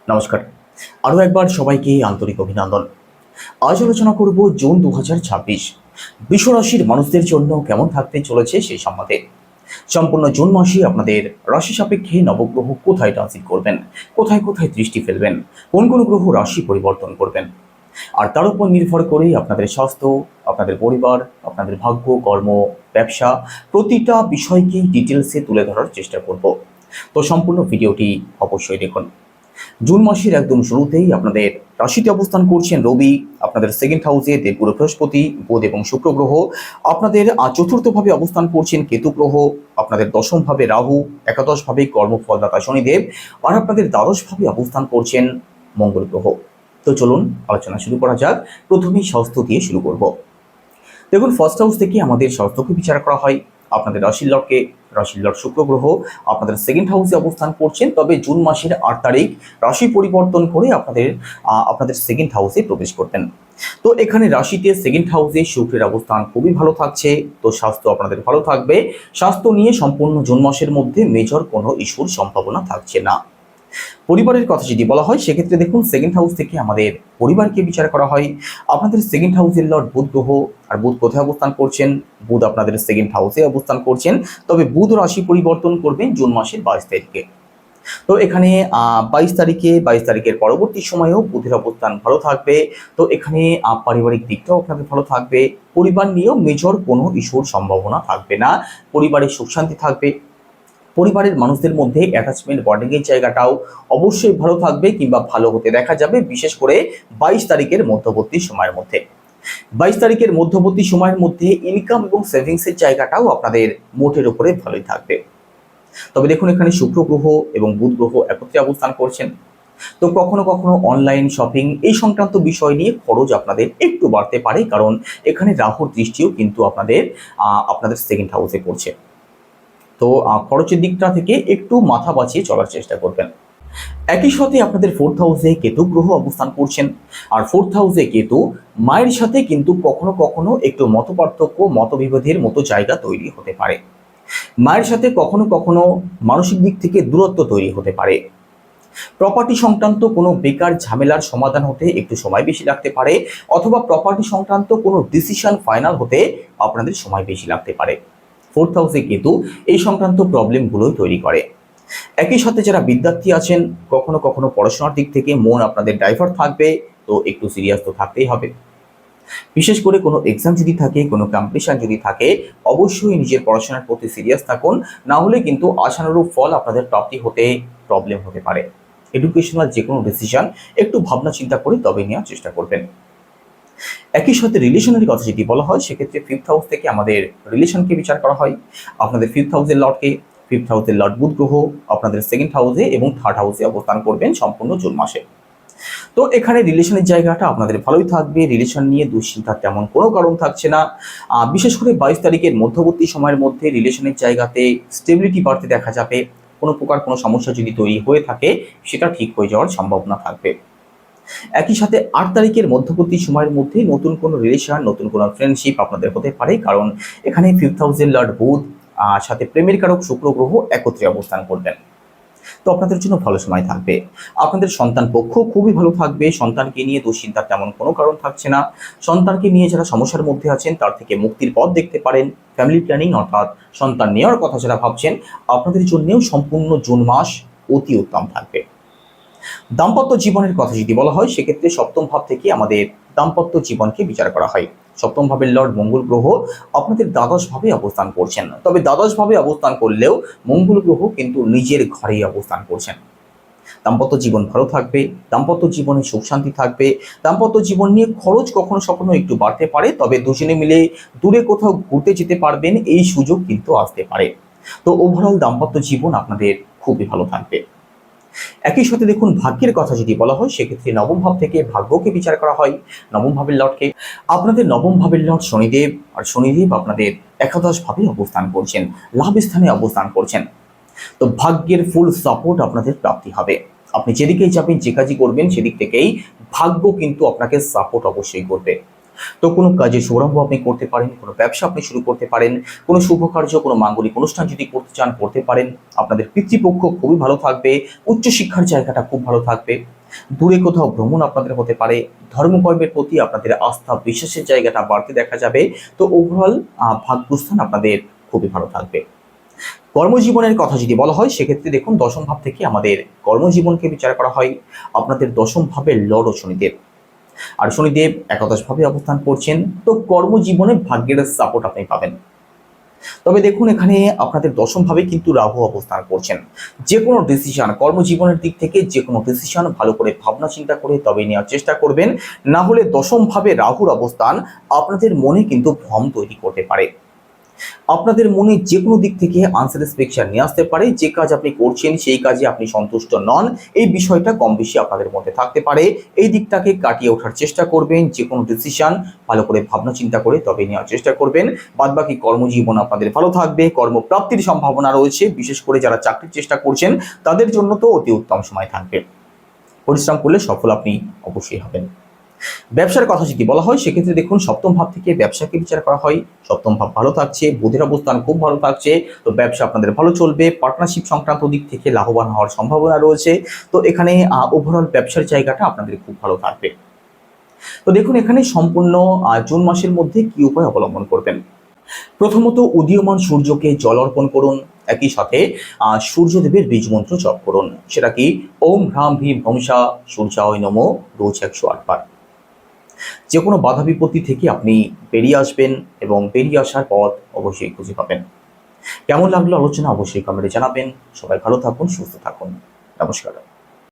নমস্কার। আরও একবার সবাইকে আন্তরিক অভিনন্দন। আজ আলোচনা করব জুন 2026 বৃষ রাশির মানুষদের জন্য কেমন থাকতে চলেছে সেই সম্বন্ধে। সম্পূর্ণ জুন মাসে আপনাদের রাশি সাপেক্ষে নবগ্রহ কোথায় ট্রানজিট করবেন, কোথায় কোথায় দৃষ্টি ফেলবেন, কোন কোন গ্রহ রাশি পরিবর্তন করবেন, আর তার উপর নির্ভর করে আপনাদের স্বাস্থ্য, আপনাদের পরিবার, আপনাদের ভাগ্য, কর্ম, ব্যবসা প্রতিটা বিষয়কেই ডিটেলসে তুলে ধরার চেষ্টা করব। তো সম্পূর্ণ ভিডিওটি অবশ্যই দেখুন। জুন মাসের একদম শুরুতেই আপনাদের রাশিতে অবস্থান করছেন রবি, আপনাদের সেকেন্ড হাউসে দেবগুরু বৃহস্পতি, বুধ এবং শুক্র গ্রহ, আপনাদের চতুর্থভাবে অবস্থান করছেন কেতু গ্রহ, আপনাদের দশমভাবে রাহু, একাদশভাবে কর্মফলদাতা শনিদেব, আর আপনাদের দ্বাদশভাবে অবস্থান করছেন মঙ্গল গ্রহ। তো চলুন আলোচনা শুরু করা যাক। প্রথমেই স্বাস্থ্য দিয়ে শুরু করব। দেখুন, ফার্স্ট হাউস থেকে আমাদের স্বাস্থ্যকে বিচার করা হয়। আপনাদের রাশির লর্ড শুক্র গ্রহ আপনাদের সেকেন্ড হাউসে অবস্থান করছেন, তবে জুন মাসের 8 তারিখ রাশি পরিবর্তন করে আপনাদের সেকেন্ড হাউসে প্রবেশ করবেন। তো এখানে রাশিতে সেকেন্ড হাউসে শুক্রের অবস্থান খুবই ভালো থাকছে। তো স্বাস্থ্য আপনাদের ভালো থাকবে। স্বাস্থ্য নিয়ে সম্পূর্ণ জুন মাসের মধ্যে মেজর কোনো ইস্যুর সম্ভাবনা থাকছে না। পরিবারের কথা যদি বলা হয় সেক্ষেত্রে দেখুন, সেকেন্ড হাউস থেকে আমাদের পরিবারকে বিচার করা হয়। আপনাদের সেকেন্ড হাউসের লর্ড বুধ গ্রহ, আর বুধ কোথায় অবস্থান করছেন? বুধ আপনাদের সেকেন্ড হাউসে অবস্থান করছেন, তবে বুধ রাশি পরিবর্তন করবেন জুন মাসের 22 তারিখে। তো এখানে 22 তারিখের পরবর্তী সময়েও বুধের অবস্থান ভালো থাকবে। তো এখানে পারিবারিক দিকটাও আপনাদের ভালো থাকবে। পরিবার নিয়েও মেজর কোনো ইস্যুর সম্ভাবনা থাকবে না। পরিবারের সুখ শান্তি থাকবে। পরিবারের মানুষদের মধ্যে অ্যাটাচমেন্ট বন্ডিংয়ের জায়গাটাও অবশ্যই ভালো থাকবে কিংবা ভালো হতে দেখা যাবে, বিশেষ করে 22 তারিখের মধ্যবর্তী সময়ের মধ্যে। 22 তারিখের মধ্যবর্তী সময়ের মধ্যে ইনকাম এবং সেভিংসের জায়গাটাও আপনাদের মোটের উপরে ভালোই থাকবে। তবে দেখুন, এখানে শুক্র গ্রহ এবং বুধ গ্রহ একত্রে অবস্থান করছেন। তো কখনো কখনো অনলাইন শপিং এই সংক্রান্ত বিষয় নিয়ে খরচ আপনাদের একটু বাড়তে পারে, কারণ এখানে রাহুর দৃষ্টিও কিন্তু আপনাদের সেকেন্ড হাউসে পড়ছে। তো খরচের দিকটা থেকে একটু মাথা বাঁচিয়ে চলার চেষ্টা করবেন। একই সাথে আপনাদের ফোর্থ হাউসে কেতু গ্রহ অবস্থান করছেন, আর ফোর্থ হাউসে কেতু মায়ের সাথে কিন্তু কখনো কখনো একটু মতপার্থক্য, মতবিভেদের মতো জায়গা তৈরি হতে পারে। মায়ের সাথে কখনো কখনো মানসিক দিক থেকে দূরত্ব তৈরি হতে পারে। প্রপার্টি সংক্রান্ত কোনো বেকার ঝামেলার সমাধান হতে একটু সময় বেশি লাগতে পারে, অথবা প্রপার্টি সংক্রান্ত কোনো ডিসিশন ফাইনাল হতে আপনাদের সময় বেশি লাগতে পারে। ফোর্থ হাউসে কেতু এই সংক্রান্ত প্রবলেমগুলোই তৈরি করে। একই সাথে যারা বিদ্যার্থী আছেন, কখনো কখনো পড়াশোনার দিক থেকে মন আপনাদের ডাইভার্ট থাকবে, তো একটু সিরিয়াস তো থাকতেই হবে। বিশেষ করে কোনো এক্সাম যদি থাকে, কোনো কম্পিটিশন যদি থাকে, অবশ্যই নিজের পড়াশোনার প্রতি সিরিয়াস থাকুন, না হলে কিন্তু আশানুরূপ ফল আপনাদের প্রাপ্তি হতে প্রবলেম হতে পারে। এডুকেশনাল যে কোনো ডিসিশন একটু ভাবনা চিন্তা করে তবে নেওয়ার চেষ্টা করবেন। একই সাথে রিলেশনের কথা যদি বলা হয় সেক্ষেত্রে ফিফথ হাউস থেকে আমাদের রিলেশনকে বিচার করা হয়। আপনাদের ফিফথ হাউসের লর্ড বুধ গ্রহ আপনাদের সেকেন্ড হাউসে এবং থার্ড হাউসে অবস্থান করবেন সম্পূর্ণ জুন মাসে। তো এখানে রিলেশনের জায়গাটা আপনাদের ভালোই থাকবে। রিলেশন নিয়ে দুশ্চিন্তার তেমন কোনো কারণ থাকছে না। বিশেষ করে 22 তারিখের মধ্যবর্তী সময়ের মধ্যে রিলেশনের জায়গাতে স্টেবিলিটি বাড়তে দেখা যাবে। কোনো প্রকার কোনো সমস্যা যদি তৈরি হয়ে থাকে সেটা ঠিক হয়ে যাওয়ার সম্ভাবনা থাকবে। একই সাথে 8 তারিখের মধ্যবর্তী সময়ের মধ্যে নতুন কোনো রিলেশন, নতুন কোনো ফ্রেন্ডশিপ আপনাদের হতে পারে, কারণ এখানে ফিফথ হাউসের লর্ড বুধ সাথে প্রেমের কারক শুক্র গ্রহ একত্রে অবস্থান করবেন। তো আপনাদের জন্য ভালো সময় থাকবে। আপনাদের সন্তান পক্ষ খুবই ভালো থাকবে। সন্তানকে নিয়ে দুশ্চিন্তার তেমন কোনো কারণ থাকছে না। সন্তানকে নিয়ে যারা সমস্যার মধ্যে আছেন তার থেকে মুক্তির পথ দেখতে পারেন। ফ্যামিলি প্ল্যানিং অর্থাৎ সন্তান নেওয়ার কথা যারা ভাবছেন, আপনাদের জন্যও সম্পূর্ণ জুন মাস অতি উত্তম থাকবে। দাম্পত্য জীবনের কথা যদি বলা হয় সেক্ষেত্রে সপ্তম ভাব থেকে আমাদের দাম্পত্য জীবনকে বিচার করা হয়। সপ্তম ভাবের লর্ড মঙ্গল গ্রহ আপনাদের দ্বাদশ ভাবে অবস্থান করছেন, তবে দ্বাদশ ভাবে অবস্থান করলেও মঙ্গল গ্রহ কিন্তু নিজের ঘরেই অবস্থান করছেন। দাম্পত্য জীবন ভালো থাকবে, দাম্পত্য জীবনে সুখ শান্তি থাকবে। দাম্পত্য জীবন নিয়ে খরচ কখনো কখনো একটু বাড়তে পারে, তবে দুজনে মিলে দূরে কোথাও ঘুরতে যেতে পারবেন এই সুযোগ কিন্তু আসতে পারে। তো ওভারঅল দাম্পত্য জীবন আপনাদের খুবই ভালো থাকবে। একই সাথে দেখুন, ভাগ্যের কথা যদি বলা হয় সেক্ষেত্রে নবম ভাব থেকে ভাগ্যকে বিচার করা হয়। নবম ভাবের লর্ডকে আপনাদের নবম ভাবের লর্ড শনিদেব, আর শনিদেব আপনাদের একাদশ ভাবে অবস্থান করছেন, লাভ স্থানে অবস্থান করছেন। তো ভাগ্যের ফুল সাপোর্ট আপনাদের প্রাপ্তি হবে। আপনি যেদিকেই যাবেন, যে কাজই করবেন সেদিক থেকেই ভাগ্য কিন্তু আপনাকে সাপোর্ট অবশ্যই করবে। তো কোনো কাজের শুভারম্ভ আপনি করতে পারেন, কোনো ব্যবসা আপনি শুরু করতে পারেন, কোনো শুভ কার্য, কোনো মাঙ্গলিক অনুষ্ঠান যদি করতে চান করতে পারেন। আপনাদের পিতৃপক্ষ খুবই ভালো থাকবে, উচ্চশিক্ষার জায়গাটা খুব ভালো থাকবে, দূরে কোথাও ভ্রমণ আপনাদের হতে পারে, ধর্মকর্মের প্রতি আপনাদের আস্থা বিশ্বাসের জায়গাটা বাড়তে দেখা যাবে। তো ওভারঅল ভাগ্যস্থান আপনাদের খুবই ভালো থাকবে। কর্মজীবনের কথা যদি বলা হয় সেক্ষেত্রে দেখুন, দশম ভাব থেকে আমাদের কর্মজীবনকে বিচার করা হয়। আপনাদের দশম ভাবে লর্ড ও শনিদেব, আর শনিদেব একাদশ ভাবে অবস্থান করছেন। তো কর্মজীবনে ভাগ্যের সাপোর্ট আপনি পাবেন। তবে দেখুন, এখানে আপনাদের দশম ভাবে কিন্তু রাহু অবস্থান করছেন। যে কোনো ডিসিশন কর্মজীবনের দিক থেকে যে কোনো ডিসিশন ভালো করে ভাবনা চিন্তা করে তবে নেওয়ার চেষ্টা করবেন। না হলে দশম ভাবে রাহুর অবস্থান আপনাদের মনে কিন্তু ভ্রম তৈরি করতে পারে। আপনাদের মনে যে কোনো দিক থেকে আনস্যাটিসফ্যাকশন নিয়ে আসতে পারে। যে কাজ আপনি করছেন সেই কাজে আপনি সন্তুষ্ট নন, এই বিষয়টা কম বেশি আপনাদের মধ্যে থাকতে পারে। এই দিকটাকে কাটিয়ে ওঠার চেষ্টা করবেন। যে কোনো ডিসিশন ভালো করে ভাবনা চিন্তা করে তবে নেওয়ার চেষ্টা করবেন। বাদবাকি কর্মজীবন আপনাদের ভালো থাকবে, কর্মপ্রাপ্তির সম্ভাবনা রয়েছে। বিশেষ করে যারা চাকরির চেষ্টা করছেন তাদের জন্য তো অতি উত্তম সময় থাকবে। পরিশ্রম করলে সফল আপনি অবশ্যই হবেন। ব্যবসার কথা যদি বলা হয় সেক্ষেত্রে দেখুন, সপ্তম ভাব থেকে ব্যবসাকে বিচার করা হয়। সপ্তম ভাব ভালো থাকছে, বুধের অবস্থান খুব ভালো থাকছে। তো ব্যবসা আপনাদের ভালো চলবে, পার্টনারশিপ সংক্রান্ত দিক থেকে লাভবান হওয়ার সম্ভাবনা রয়েছে। তো এখানে ওভারঅল ব্যবসার জায়গাটা আপনাদের খুব ভালো থাকবে। তো দেখুন, এখানে সম্পূর্ণ জুন মাসের মধ্যে কি উপায় অবলম্বন করবেন। প্রথমত উদীয়মান সূর্যকে জল অর্পণ করুন। একই সাথে সূর্যদেবের বীজ মন্ত্র জপ করুন। সেটা কি, ওম হ্রাম ভীম ভংসা সূর্যায় নমো, রোজ 108 বার। যে কোনো বাধা বিপত্তি থেকে আপনি বেরিয়ে আসবেন এবং বেরিয়ে আসার পথ অবশ্যই খুঁজে পাবেন। কেমন লাগলো আলোচনা অবশ্যই কমেন্টে জানাবেন। সবাই ভালো থাকুন, সুস্থ থাকুন। নমস্কার।